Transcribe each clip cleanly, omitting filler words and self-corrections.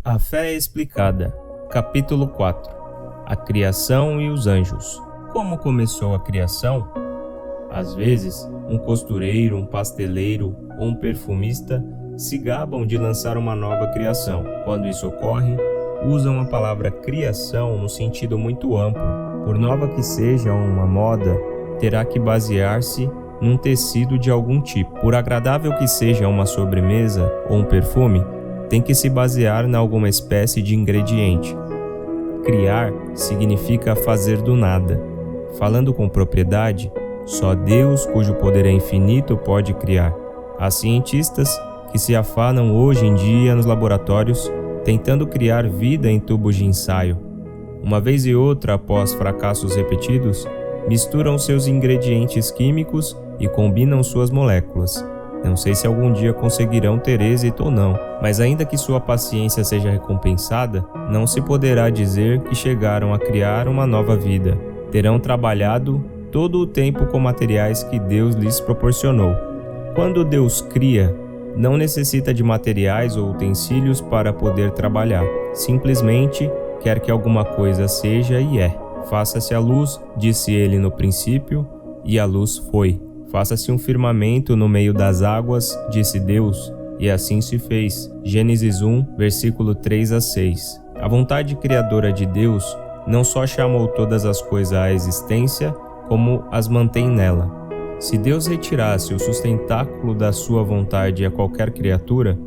A Fé é Explicada, Capítulo 4. A Criação e os Anjos. Como começou a criação? Às vezes, um costureiro, um pasteleiro ou um perfumista se gabam de lançar uma nova criação. Quando isso ocorre, usam a palavra criação no sentido muito amplo. Por nova que seja uma moda, terá que basear-se num tecido de algum tipo. Por agradável que seja uma sobremesa ou um perfume, tem que se basear em alguma espécie de ingrediente. Criar significa fazer do nada. Falando com propriedade, só Deus, cujo poder é infinito, pode criar. Há cientistas que se afanam hoje em dia nos laboratórios tentando criar vida em tubos de ensaio. Uma vez e outra, após fracassos repetidos, misturam seus ingredientes químicos e combinam suas moléculas. Não sei se algum dia conseguirão ter êxito ou não, mas ainda que sua paciência seja recompensada, não se poderá dizer que chegaram a criar uma nova vida. Terão trabalhado todo o tempo com materiais que Deus lhes proporcionou. Quando Deus cria, não necessita de materiais ou utensílios para poder trabalhar. Simplesmente quer que alguma coisa seja e é. Faça-se a luz, disse ele no princípio, e a luz foi. Faça-se um firmamento no meio das águas, disse Deus, e assim se fez. Gênesis 1, versículo 3 a 6. A vontade criadora de Deus não só chamou todas as coisas à existência, como as mantém nela. Se Deus retirasse o sustentáculo da sua vontade a qualquer criatura,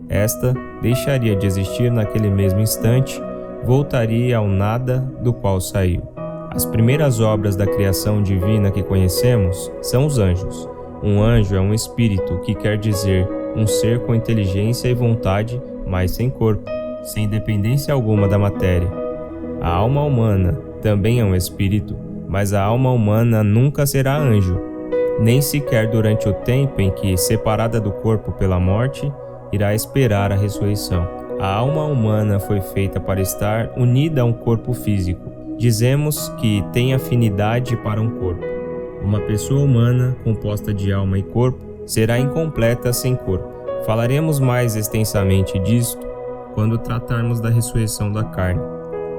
esta deixaria de existir naquele mesmo instante, voltaria ao nada do qual saiu. As primeiras obras da criação divina que conhecemos são os anjos. Um anjo é um espírito, que quer dizer um ser com inteligência e vontade, mas sem corpo, sem dependência alguma da matéria. A alma humana também é um espírito, mas a alma humana nunca será anjo, nem sequer durante o tempo em que, separada do corpo pela morte, irá esperar a ressurreição. A alma humana foi feita para estar unida a um corpo físico. Dizemos que tem afinidade para um corpo. Uma pessoa humana, composta de alma e corpo, será incompleta sem corpo. Falaremos mais extensamente disto quando tratarmos da ressurreição da carne.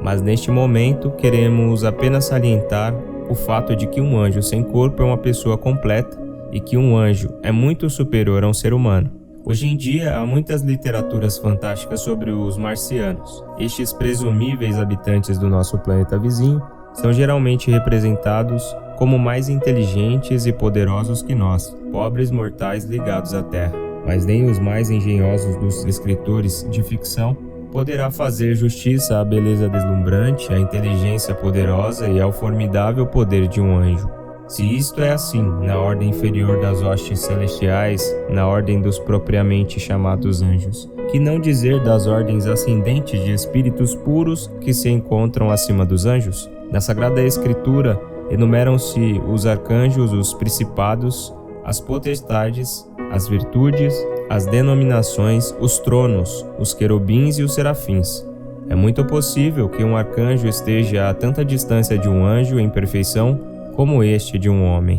Mas neste momento queremos apenas salientar o fato de que um anjo sem corpo é uma pessoa completa e que um anjo é muito superior a um ser humano. Hoje em dia, há muitas literaturas fantásticas sobre os marcianos. Estes presumíveis habitantes do nosso planeta vizinho são geralmente representados como mais inteligentes e poderosos que nós, pobres mortais ligados à Terra. Mas nem os mais engenhosos dos escritores de ficção poderá fazer justiça à beleza deslumbrante, à inteligência poderosa e ao formidável poder de um anjo. Se isto é assim, na ordem inferior das hostes celestiais, na ordem dos propriamente chamados anjos, que não dizer das ordens ascendentes de espíritos puros que se encontram acima dos anjos? Na Sagrada Escritura, enumeram-se os arcanjos, os principados, as potestades, as virtudes, as denominações, os tronos, os querubins e os serafins. É muito possível que um arcanjo esteja a tanta distância de um anjo em perfeição como este de um homem.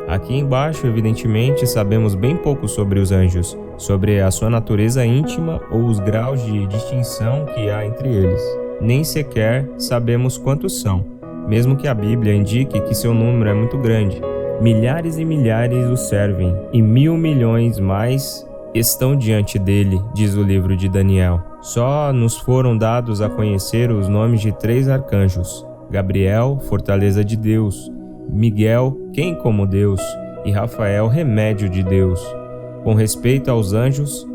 Aqui embaixo, evidentemente, sabemos bem pouco sobre os anjos, sobre a sua natureza íntima ou os graus de distinção que há entre eles. Nem sequer sabemos quantos são, mesmo que a Bíblia indique que seu número é muito grande. Milhares e milhares o servem, e 1.000 milhões mais estão diante dele, diz o livro de Daniel. Só nos foram dados a conhecer os nomes de 3 arcanjos: Gabriel, fortaleza de Deus; Miguel, quem como Deus; e Rafael, remédio de Deus. Com respeito aos anjos,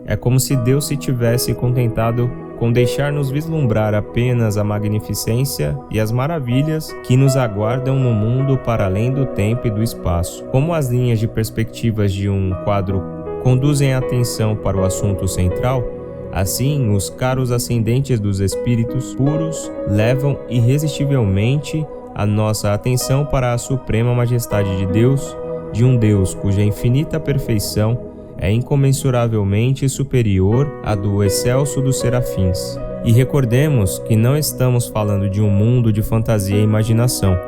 é como se Deus se tivesse contentado com deixar-nos vislumbrar apenas a magnificência e as maravilhas que nos aguardam no mundo para além do tempo e do espaço. Como as linhas de perspectivas de um quadro conduzem a atenção para o assunto central, assim, os caros ascendentes dos espíritos puros levam irresistivelmente a nossa atenção para a suprema majestade de Deus, de um Deus cuja infinita perfeição é incomensuravelmente superior à do excelso dos serafins. E recordemos que não estamos falando de um mundo de fantasia e imaginação.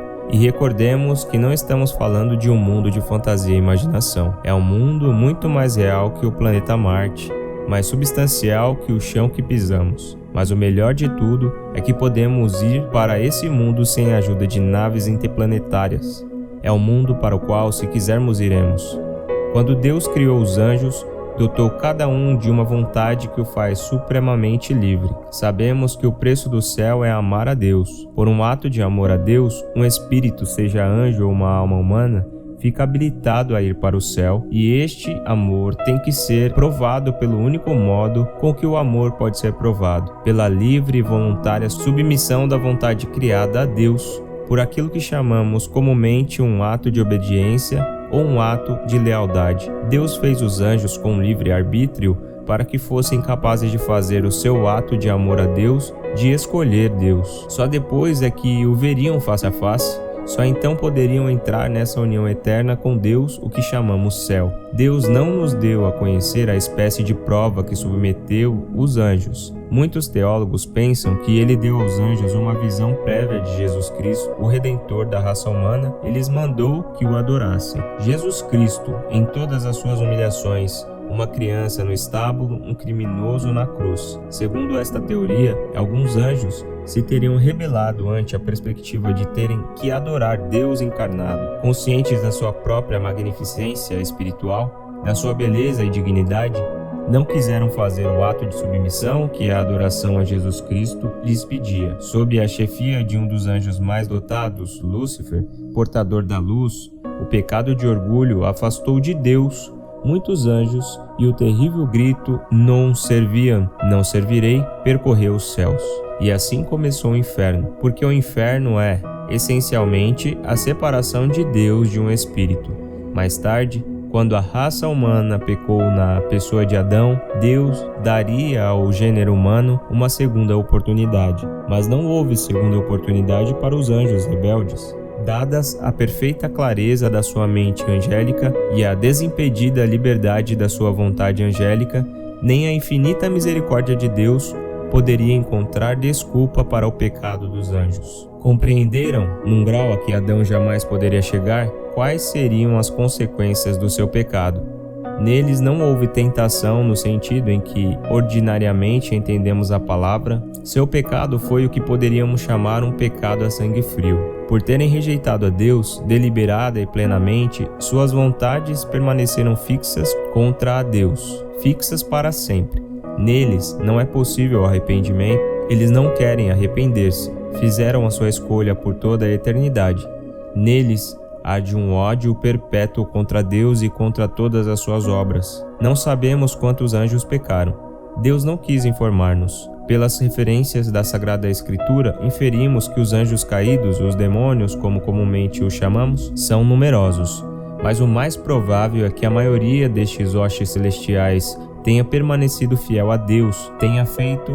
É um mundo muito mais real que o planeta Marte, mais substancial que o chão que pisamos. Mas o melhor de tudo é que podemos ir para esse mundo sem a ajuda de naves interplanetárias. É um mundo para o qual, se quisermos, iremos. Quando Deus criou os anjos, dotou cada um de uma vontade que o faz supremamente livre. Sabemos que o preço do céu é amar a Deus. Por um ato de amor a Deus, um espírito, seja anjo ou uma alma humana, fica habilitado a ir para o céu, e este amor tem que ser provado pelo único modo com que o amor pode ser provado, pela livre e voluntária submissão da vontade criada a Deus, por aquilo que chamamos comumente um ato de obediência ou um ato de lealdade. Deus fez os anjos com livre arbítrio para que fossem capazes de fazer o seu ato de amor a Deus, de escolher Deus. Só depois é que o veriam face a face. Só então poderiam entrar nessa união eterna com Deus, o que chamamos céu. Deus não nos deu a conhecer a espécie de prova que submeteu os anjos. Muitos teólogos pensam que ele deu aos anjos uma visão prévia de Jesus Cristo, o Redentor da raça humana, e lhes mandou que o adorassem. Jesus Cristo, em todas as suas humilhações, uma criança no estábulo, um criminoso na cruz. Segundo esta teoria, alguns anjos se teriam rebelado ante a perspectiva de terem que adorar Deus encarnado, conscientes da sua própria magnificência espiritual, da sua beleza e dignidade, não quiseram fazer o ato de submissão que a adoração a Jesus Cristo lhes pedia. Sob a chefia de um dos anjos mais dotados, Lúcifer, portador da luz, o pecado de orgulho afastou de Deus muitos anjos, e o terrível grito "Non serviam, não servirei" percorreu os céus. E assim começou o inferno, porque o inferno é, essencialmente, a separação de Deus de um espírito. Mais tarde, quando a raça humana pecou na pessoa de Adão, Deus daria ao gênero humano uma segunda oportunidade. Mas não houve segunda oportunidade para os anjos rebeldes. Dadas a perfeita clareza da sua mente angélica e a desimpedida liberdade da sua vontade angélica, nem a infinita misericórdia de Deus poderia encontrar desculpa para o pecado dos anjos. Compreenderam, num grau a que Adão jamais poderia chegar, quais seriam as consequências do seu pecado. Neles não houve tentação no sentido em que ordinariamente entendemos a palavra. Seu pecado foi o que poderíamos chamar um pecado a sangue frio. Por terem rejeitado a Deus, deliberada e plenamente, suas vontades permaneceram fixas contra a Deus, fixas para sempre. Neles não é possível arrependimento, eles não querem arrepender-se, fizeram a sua escolha por toda a eternidade. Neles há de um ódio perpétuo contra Deus e contra todas as suas obras. Não sabemos quantos anjos pecaram. Deus não quis informar-nos. Pelas referências da Sagrada Escritura, inferimos que os anjos caídos, os demônios, como comumente os chamamos, são numerosos. Mas o mais provável é que a maioria destes hostes celestiais tenha permanecido fiel a Deus, tenha feito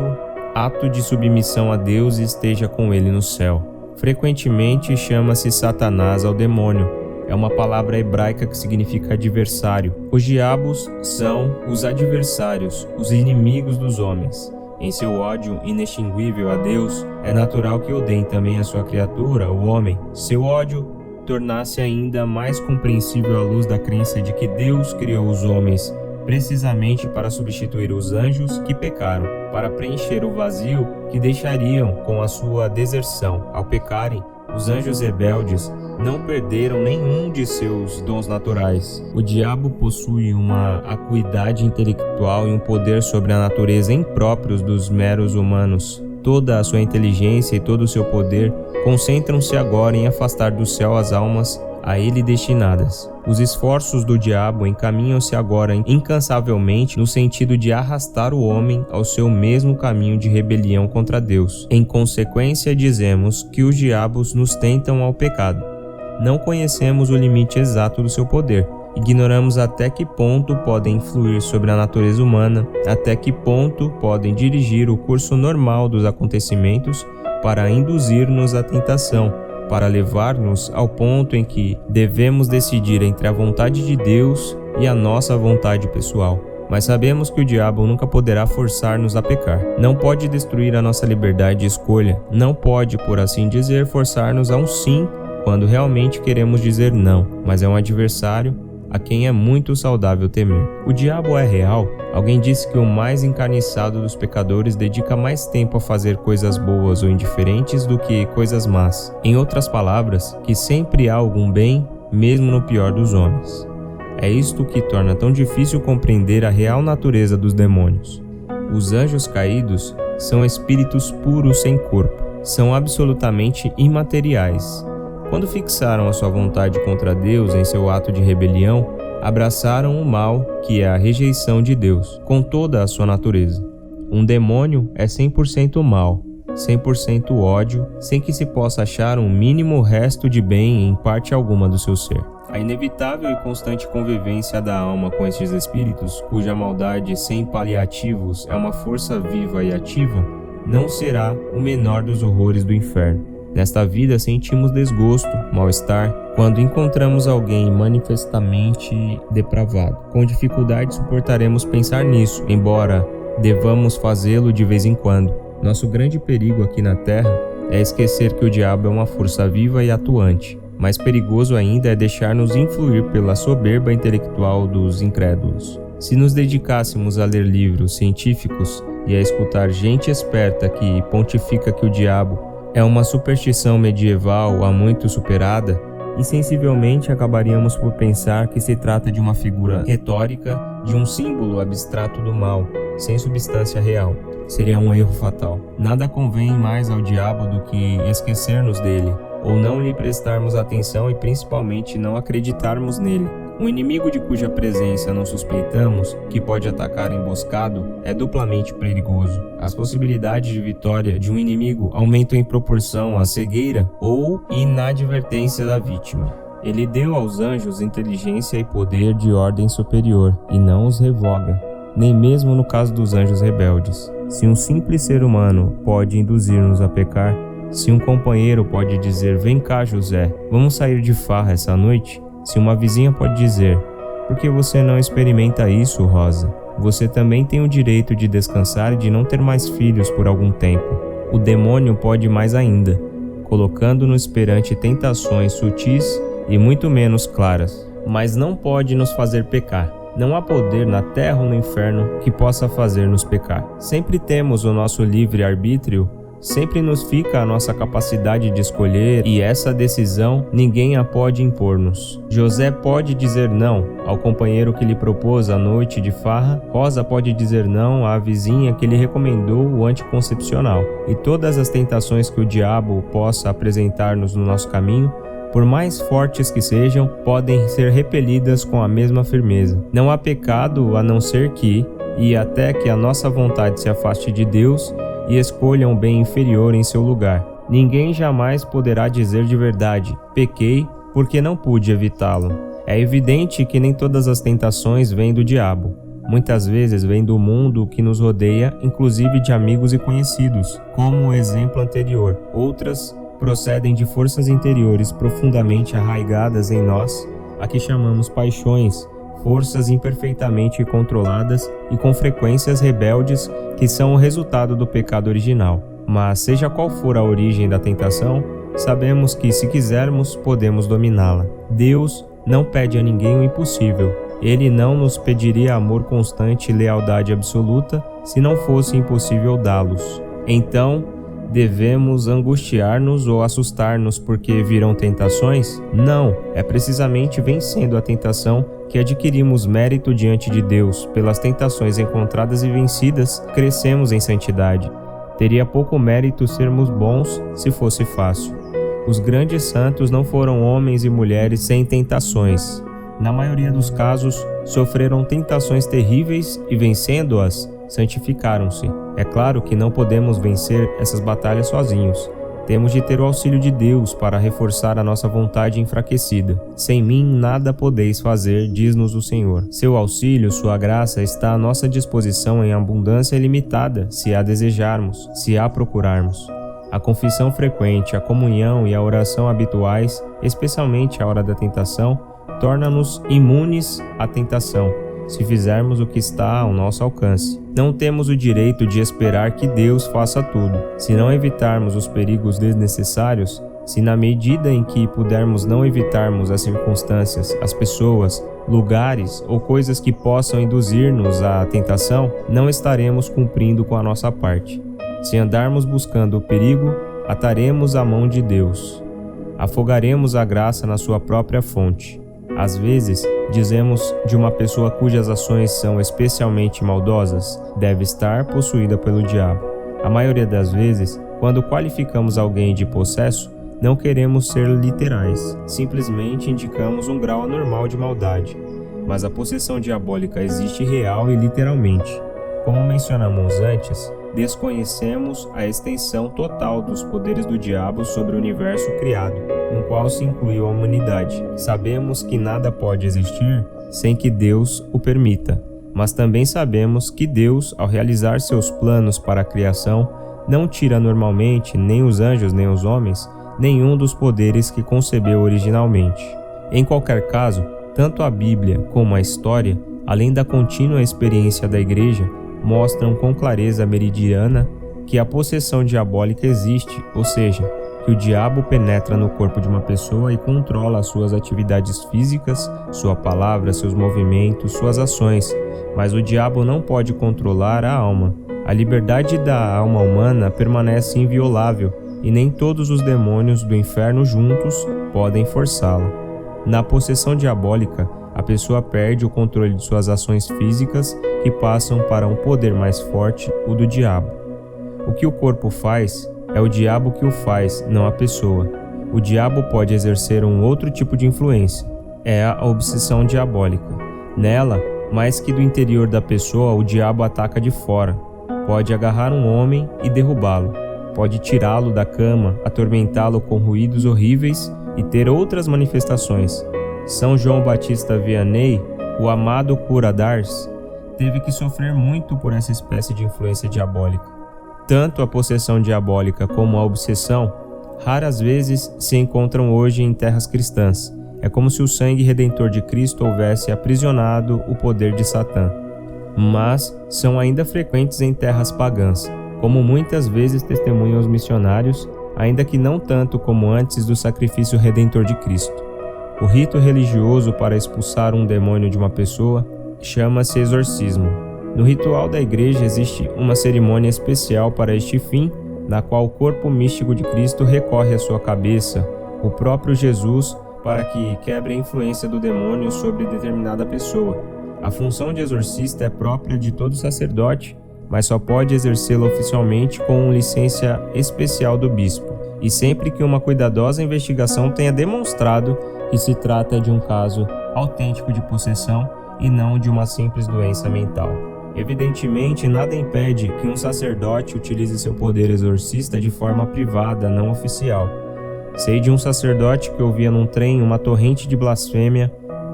ato de submissão a Deus e esteja com ele no céu. Frequentemente chama-se Satanás ao demônio. É uma palavra hebraica que significa adversário. Os diabos são os adversários, os inimigos dos homens. Em seu ódio inextinguível a Deus, é natural que odeiem também a sua criatura, o homem. Seu ódio tornasse ainda mais compreensível à luz da crença de que Deus criou os homens precisamente para substituir os anjos que pecaram, para preencher o vazio que deixariam com a sua deserção. Ao pecarem, os anjos rebeldes não perderam nenhum de seus dons naturais. O diabo possui uma acuidade intelectual e um poder sobre a natureza impróprios dos meros humanos. Toda a sua inteligência e todo o seu poder concentram-se agora em afastar do céu as almas a ele destinadas. Os esforços do diabo encaminham-se agora incansavelmente no sentido de arrastar o homem ao seu mesmo caminho de rebelião contra Deus. Em consequência, dizemos que os diabos nos tentam ao pecado. Não conhecemos o limite exato do seu poder. Ignoramos até que ponto podem influir sobre a natureza humana, até que ponto podem dirigir o curso normal dos acontecimentos para induzir-nos à tentação, para levar-nos ao ponto em que devemos decidir entre a vontade de Deus e a nossa vontade pessoal. Mas sabemos que o diabo nunca poderá forçar-nos a pecar. Não pode destruir a nossa liberdade de escolha. Não pode, por assim dizer, forçar-nos a um sim quando realmente queremos dizer não. Mas é um adversário a quem é muito saudável temer. O diabo é real? Alguém disse que o mais encarniçado dos pecadores dedica mais tempo a fazer coisas boas ou indiferentes do que coisas más. Em outras palavras, que sempre há algum bem, mesmo no pior dos homens. É isto que torna tão difícil compreender a real natureza dos demônios. Os anjos caídos são espíritos puros sem corpo, são absolutamente imateriais. Quando fixaram a sua vontade contra Deus em seu ato de rebelião, abraçaram o mal, que é a rejeição de Deus, com toda a sua natureza. Um demônio é 100% mal, 100% ódio, sem que se possa achar um mínimo resto de bem em parte alguma do seu ser. A inevitável e constante convivência da alma com estes espíritos, cuja maldade sem paliativos é uma força viva e ativa, não será o menor dos horrores do inferno. Nesta vida sentimos desgosto, mal-estar, quando encontramos alguém manifestamente depravado. Com dificuldade suportaremos pensar nisso, embora devamos fazê-lo de vez em quando. Nosso grande perigo aqui na Terra é esquecer que o diabo é uma força viva e atuante. Mais perigoso ainda é deixar-nos influir pela soberba intelectual dos incrédulos. Se nos dedicássemos a ler livros científicos e a escutar gente esperta que pontifica que o diabo é uma superstição medieval há muito superada, insensivelmente acabaríamos por pensar que se trata de uma figura retórica, de um símbolo abstrato do mal, sem substância real. Seria um erro fatal. Nada convém mais ao diabo do que esquecer-nos dele, ou não lhe prestarmos atenção e principalmente não acreditarmos nele. Um inimigo de cuja presença não suspeitamos, que pode atacar emboscado, é duplamente perigoso. As possibilidades de vitória de um inimigo aumentam em proporção à cegueira ou inadvertência da vítima. Ele deu aos anjos inteligência e poder de ordem superior, e não os revoga, nem mesmo no caso dos anjos rebeldes. Se um simples ser humano pode induzir-nos a pecar, se um companheiro pode dizer: "Vem cá, José, vamos sair de farra essa noite?" Se uma vizinha pode dizer: "Por que você não experimenta isso, Rosa? Você também tem o direito de descansar e de não ter mais filhos por algum tempo." O demônio pode mais ainda, colocando-nos perante tentações sutis e muito menos claras, mas não pode nos fazer pecar. Não há poder na terra ou no inferno que possa fazer-nos pecar. Sempre temos o nosso livre-arbítrio. Sempre nos fica a nossa capacidade de escolher, e essa decisão ninguém a pode impor-nos. José pode dizer não ao companheiro que lhe propôs a noite de farra, Rosa pode dizer não à vizinha que lhe recomendou o anticoncepcional. E todas as tentações que o diabo possa apresentar-nos no nosso caminho, por mais fortes que sejam, podem ser repelidas com a mesma firmeza. Não há pecado a não ser que, e até que a nossa vontade se afaste de Deus e escolha um bem inferior em seu lugar. Ninguém jamais poderá dizer de verdade: "Pequei porque não pude evitá-lo." É evidente que nem todas as tentações vêm do diabo. Muitas vezes vêm do mundo que nos rodeia, inclusive de amigos e conhecidos, como o exemplo anterior. Outras procedem de forças interiores profundamente arraigadas em nós, a que chamamos paixões, forças imperfeitamente controladas e com frequências rebeldes que são o resultado do pecado original. Mas seja qual for a origem da tentação, sabemos que, se quisermos, podemos dominá-la. Deus não pede a ninguém o impossível. Ele não nos pediria amor constante e lealdade absoluta se não fosse impossível dá-los. Então, devemos angustiar-nos ou assustar-nos porque virão tentações? Não, é precisamente vencendo a tentação que adquirimos mérito diante de Deus. Pelas tentações encontradas e vencidas, crescemos em santidade. Teria pouco mérito sermos bons se fosse fácil. Os grandes santos não foram homens e mulheres sem tentações. Na maioria dos casos, sofreram tentações terríveis e, vencendo-as, santificaram-se. É claro que não podemos vencer essas batalhas sozinhos. Temos de ter o auxílio de Deus para reforçar a nossa vontade enfraquecida. Sem mim nada podeis fazer, diz-nos o Senhor. Seu auxílio, sua graça está à nossa disposição em abundância ilimitada, se a desejarmos, se a procurarmos. A confissão frequente, a comunhão e a oração habituais, especialmente a hora da tentação, torna-nos imunes à tentação, se fizermos o que está ao nosso alcance. Não temos o direito de esperar que Deus faça tudo. Se não evitarmos os perigos desnecessários, se na medida em que pudermos não evitarmos as circunstâncias, as pessoas, lugares ou coisas que possam induzir-nos à tentação, não estaremos cumprindo com a nossa parte. Se andarmos buscando o perigo, ataremos a mão de Deus. Afogaremos a graça na sua própria fonte. Às vezes, dizemos de uma pessoa cujas ações são especialmente maldosas, deve estar possuída pelo diabo. A maioria das vezes, quando qualificamos alguém de possesso, não queremos ser literais, simplesmente indicamos um grau anormal de maldade. Mas a possessão diabólica existe real e literalmente. Como mencionamos antes, desconhecemos a extensão total dos poderes do diabo sobre o universo criado, no qual se incluiu a humanidade. Sabemos que nada pode existir sem que Deus o permita, mas também sabemos que Deus, ao realizar seus planos para a criação, não tira normalmente nem os anjos nem os homens nenhum dos poderes que concebeu originalmente. Em qualquer caso, tanto a Bíblia como a história, além da contínua experiência da Igreja, mostram com clareza meridiana que a possessão diabólica existe, ou seja, que o diabo penetra no corpo de uma pessoa e controla as suas atividades físicas, sua palavra, seus movimentos, suas ações, mas o diabo não pode controlar a alma. A liberdade da alma humana permanece inviolável e nem todos os demônios do inferno juntos podem forçá-la. Na possessão diabólica, a pessoa perde o controle de suas ações físicas que passam para um poder mais forte, o do diabo. O que o corpo faz, é o diabo que o faz, não a pessoa. O diabo pode exercer um outro tipo de influência, é a obsessão diabólica. Nela, mais que do interior da pessoa, o diabo ataca de fora. Pode agarrar um homem e derrubá-lo. Pode tirá-lo da cama, atormentá-lo com ruídos horríveis e ter outras manifestações. São João Batista Vianney, o amado cura d'Ars, teve que sofrer muito por essa espécie de influência diabólica. Tanto a possessão diabólica como a obsessão raras vezes se encontram hoje em terras cristãs. É como se o sangue redentor de Cristo houvesse aprisionado o poder de Satã. Mas são ainda frequentes em terras pagãs, como muitas vezes testemunham os missionários, ainda que não tanto como antes do sacrifício redentor de Cristo. O rito religioso para expulsar um demônio de uma pessoa chama-se exorcismo. No ritual da igreja existe uma cerimônia especial para este fim, na qual o corpo místico de Cristo recorre à sua cabeça, o próprio Jesus, para que quebre a influência do demônio sobre determinada pessoa. A função de exorcista é própria de todo sacerdote, mas só pode exercê-la oficialmente com licença especial do bispo, e sempre que uma cuidadosa investigação tenha demonstrado que se trata de um caso autêntico de possessão e não de uma simples doença mental. Evidentemente, nada impede que um sacerdote utilize seu poder exorcista de forma privada, não oficial. Sei de um sacerdote que ouvia num trem uma torrente de blasfêmia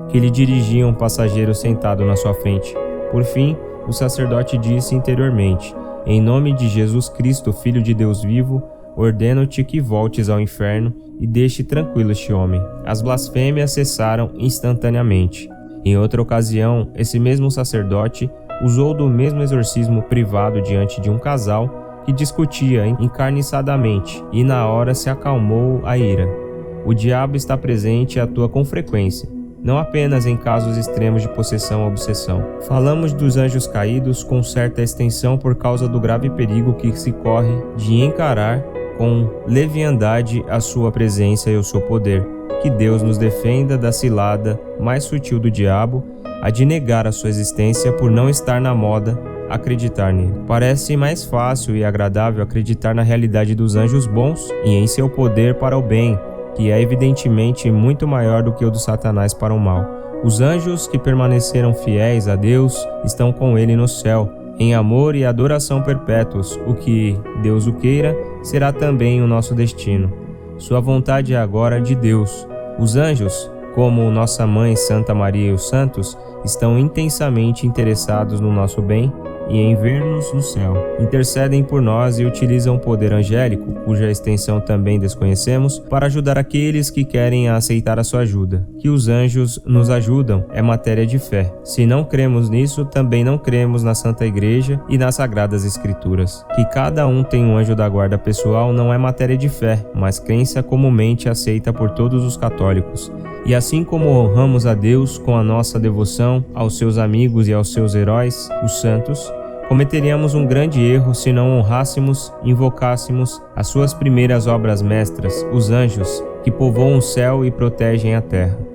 que lhe dirigia um passageiro sentado na sua frente. Por fim, o sacerdote disse interiormente: "Em nome de Jesus Cristo, Filho de Deus vivo, ordeno-te que voltes ao inferno e deixe tranquilo este homem." As blasfêmias cessaram instantaneamente. Em outra ocasião, esse mesmo sacerdote usou do mesmo exorcismo privado diante de um casal que discutia encarniçadamente, e na hora se acalmou a ira. O diabo está presente e atua com frequência, não apenas em casos extremos de possessão ou obsessão. Falamos dos anjos caídos com certa extensão por causa do grave perigo que se corre de encarar com leviandade a sua presença e o seu poder. Que Deus nos defenda da cilada mais sutil do diabo, a de negar a sua existência por não estar na moda acreditar nele. Parece mais fácil e agradável acreditar na realidade dos anjos bons e em seu poder para o bem, que é evidentemente muito maior do que o do Satanás para o mal. Os anjos que permaneceram fiéis a Deus estão com ele no céu, em amor e adoração perpétuos. O que Deus o queira será também o nosso destino. Sua vontade é agora de Deus. Os anjos, como Nossa Mãe Santa Maria e os santos, estão intensamente interessados no nosso bem e em ver-nos no céu. Intercedem por nós e utilizam o poder angélico, cuja extensão também desconhecemos, para ajudar aqueles que querem aceitar a sua ajuda. Que os anjos nos ajudam é matéria de fé. Se não cremos nisso, também não cremos na Santa Igreja e nas Sagradas Escrituras. Que cada um tem um anjo da guarda pessoal não é matéria de fé, mas crença comumente aceita por todos os católicos. E assim como honramos a Deus com a nossa devoção aos seus amigos e aos seus heróis, os santos, cometeríamos um grande erro se não honrássemos e invocássemos as suas primeiras obras mestras, os anjos, que povoam o céu e protegem a terra.